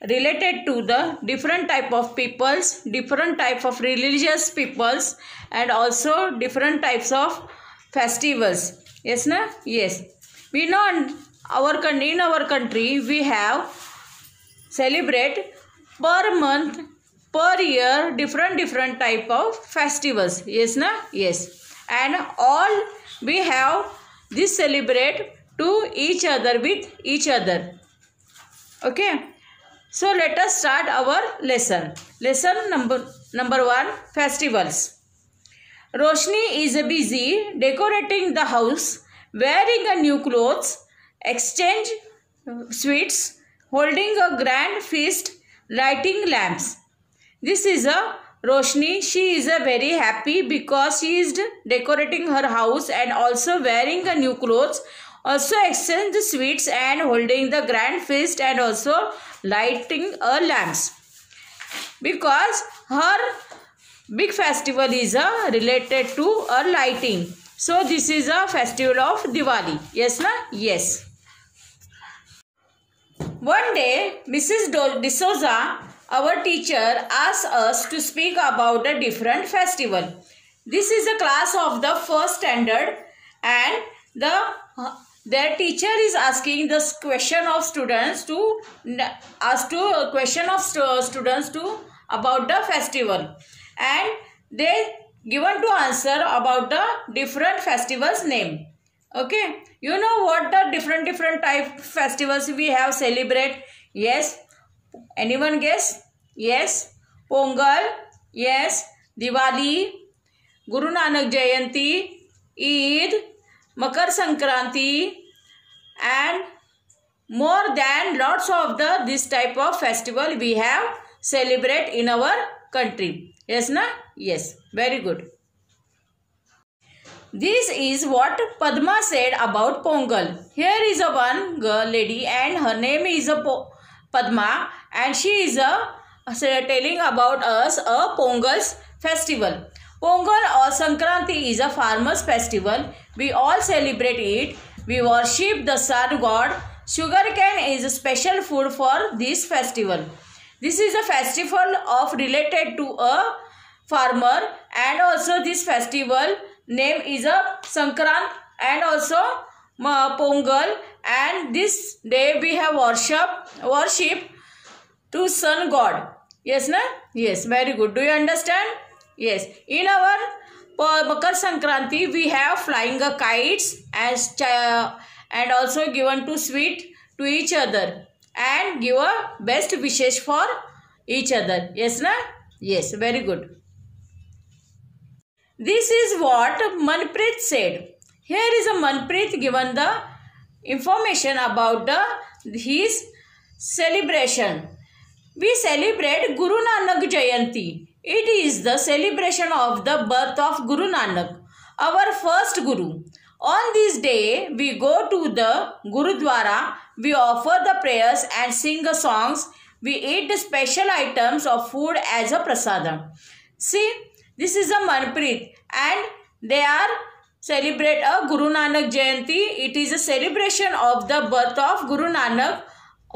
related to the different type of peoples, different type of religious peoples, and also different types of festivals. Yes, na? Yes. We know in our country we have celebrate per month, per year different type of festivals. Yes, na? Yes. And all we have this celebrate to each other with each other. Okay. So let us start our lesson. Lesson number 1, festivals. Roshni is busy decorating the house, wearing a new clothes, exchange sweets, holding a grand feast, lighting lamps. This is a Roshni. She is very happy because she is decorating her house and also wearing a new clothes, also exchange the sweets and holding the grand feast and also lighting a lamps. Because her big festival is related to a lighting. So this is a festival of Diwali. Yes, na? Yes. One day, Mrs. D'Souza, our teacher, asked us to speak about a different festival. This is a class of the first standard, and their teacher is asking the question of students to about the festival, and they given to answer about the different festivals name. Okay, you know what the different type festivals we have celebrate? Yes, anyone guess? Yes, Pongal. Yes, Diwali, Guru Nanak Jayanti, Eid, Makar Sankranti, and more than lots of this type of festival we have celebrate in our country. Yes, na? Yes, very good. This is what Padma said about Pongal. Here is a one girl lady and her name is Padma, and she is telling about us a Pongal's festival. Pongal or Sankranti is a farmer's festival. We all celebrate it. We worship the sun god. Sugarcane is a special food for this festival. This is a festival of related to a farmer, and also this festival name is a Sankrant and also Pongal, and this day we have worship to sun god. Yes, na? Yes, very good. Do you understand? Yes. In our Makar Sankranti we have flying a kites and also given to sweet to each other and give a best wishes for each other. Yes, na? Yes, very good. This is what Manpreet said. Here is a Manpreet given the information about his celebration. We celebrate Guru Nanak Jayanti. It is the celebration of the birth of Guru Nanak, our first Guru. On this day, we go to the Gurudwara, we offer the prayers and sing the songs. We eat the special items of food as a prasadam. See, this is a Manpreet, and they are celebrate a Guru Nanak Jayanti. It is a celebration of the birth of Guru Nanak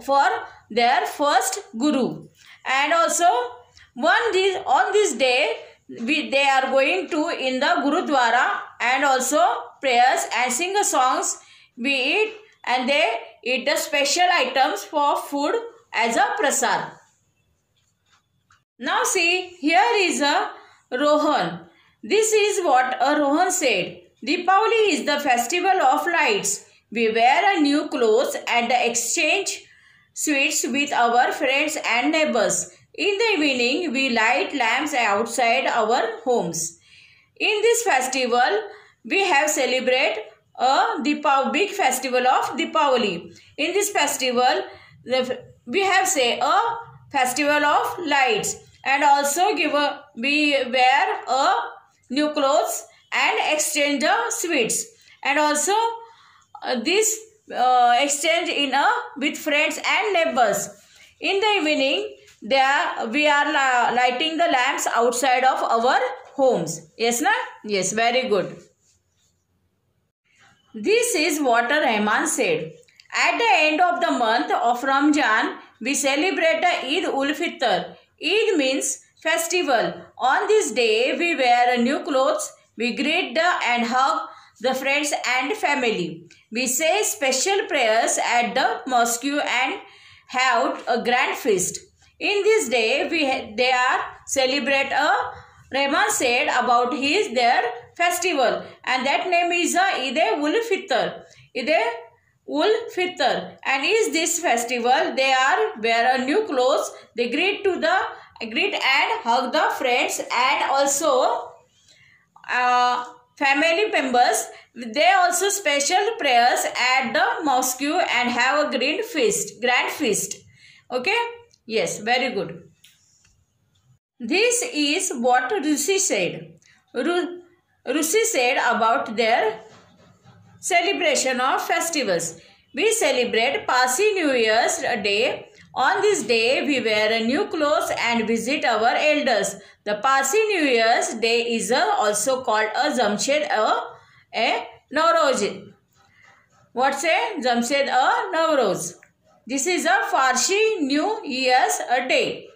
for their first Guru. And also on this day they are going to in the Gurudwara and also prayers and sing songs. We eat and they eat the special items for food as a prasad. Now see, here is a Rohan. This is what a Rohan said. Deepavali is the festival of lights. We wear a new clothes and exchange sweets with our friends and neighbors. In the evening, we light lamps outside our homes. In this festival, we have celebrate a big festival of Deepavali. In this festival, we have say a festival of lights, and also we wear a new clothes and exchange sweets, and also this exchange with friends and neighbors. In the evening, we are lighting the lamps outside of our homes. Yes, na? Yes, very good. This is what Rahman said. At the end of the month of Ramjan, we celebrate Eid ul Fitr. Eid means festival. On this day, we wear new clothes, we greet and hug the friends and family. We say special prayers at the mosque and have a grand feast. In this day, they are celebrate Rahman said about their festival, and that name is Eid ul Fitr. Eid ul Fitr. And is this festival, they are wear new clothes, they greet and hug the friends and also family members. They also special prayers at the mosque and have a grand feast. Okay? Yes, very good. This is what Rusi said. Rusi said about their celebration of festivals. We celebrate Parsi New Year's Day. On this day, we wear new clothes and visit our elders. The Parsi New Year's Day is also called a Jamshed a Nowroz. What's a Jamshed a Nowroz? This is a Farsi New Year's Day.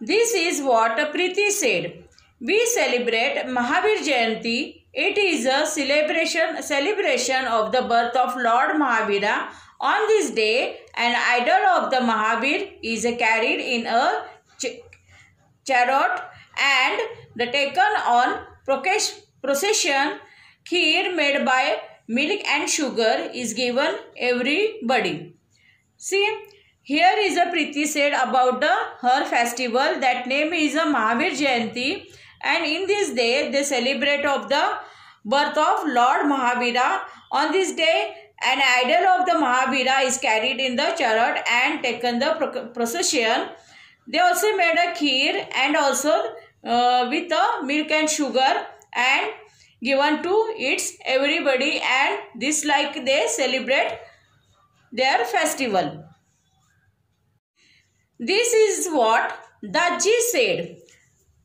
This is what Preeti said. We celebrate Mahavir Jayanti. It is a celebration of the birth of Lord Mahavira. On this day, an idol of the Mahavir is carried in a chariot and taken on procession. Kheer made by milk and sugar is given everybody. See, here is a Preeti said about her festival. That name is a Mahavir Jayanti, and in this day they celebrate of the birth of Lord Mahavira. On this day, an idol of the Mahavira is carried in the chariot and taken the procession. They also made a kheer and also with milk and sugar and given to its everybody, and this like they celebrate their festival. This is what Daji said.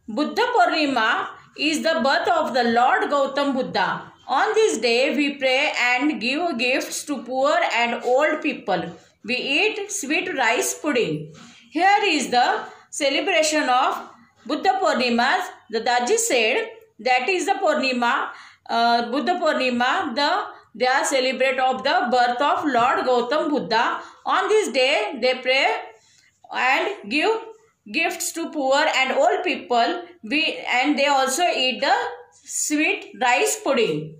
Buddha Purnima is the birth of the Lord Gautam Buddha. On this day, we pray and give gifts to poor and old people. We eat sweet rice pudding. Here is the celebration of Buddha Purnima. The Daji said that is the Purnima, Buddha Purnima. They are celebrate of the birth of Lord Gautam Buddha. On this day, they pray and give gifts to poor and old people. And they also eat the sweet rice pudding.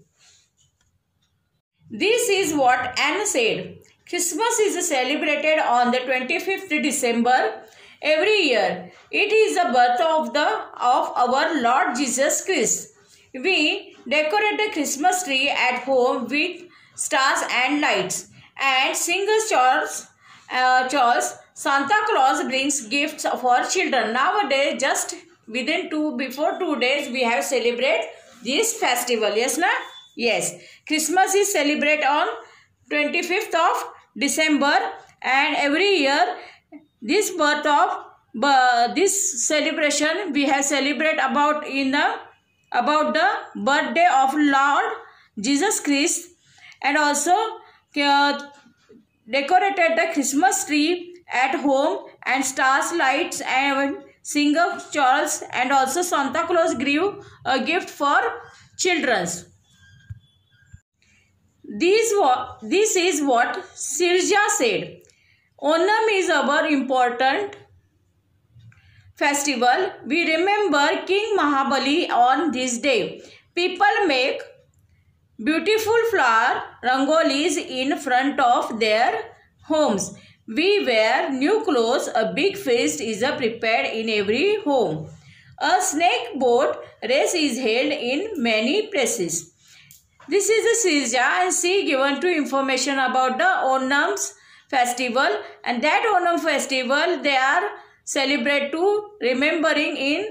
This is what Anne said. Christmas is celebrated on the 25th December every year. It is the birth of our Lord Jesus Christ. We decorate the Christmas tree at home with stars and lights and sing carols. Santa Claus brings gifts for children. Nowadays, just before 2 days, we have celebrate this festival. Yes, na? Yes. Christmas is celebrated on 25th of December, and every year this celebration we have celebrate about the birthday of Lord Jesus Christ, and also decorated the Christmas tree at home and stars, lights and sing carols, and also Santa Claus gave a gift for children. This is what Sirja said. Onam is our important festival. We remember King Mahabali on this day. People make beautiful flower rangolis in front of their homes. We wear new clothes. A big feast is prepared in every home. A snake boat race is held in many places. This is the Sirja, and she given to information about the Onam's festival, and that Onam festival they are celebrate to remembering in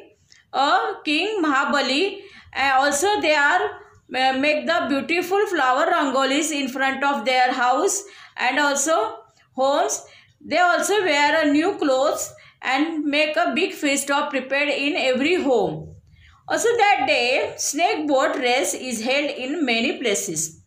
King Mahabali, and also they are make the beautiful flower rangolis in front of their house and also homes. They also wear new clothes and make a big feast of prepared in every home. Also that day, snake boat race is held in many places.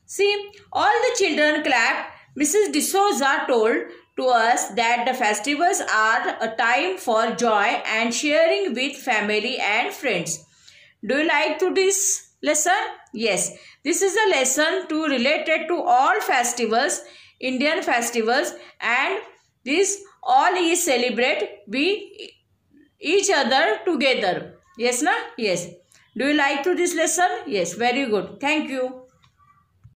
See, all the children clap Mrs. D'Souza told to us that the festivals are a time for joy and sharing with family and friends. Do you like to this lesson? Yes, this is a lesson to related to all festivals, Indian festivals, and this all is celebrate we each other together. Yes, na? Yes. Do you like to this lesson? Yes, very good. Thank you.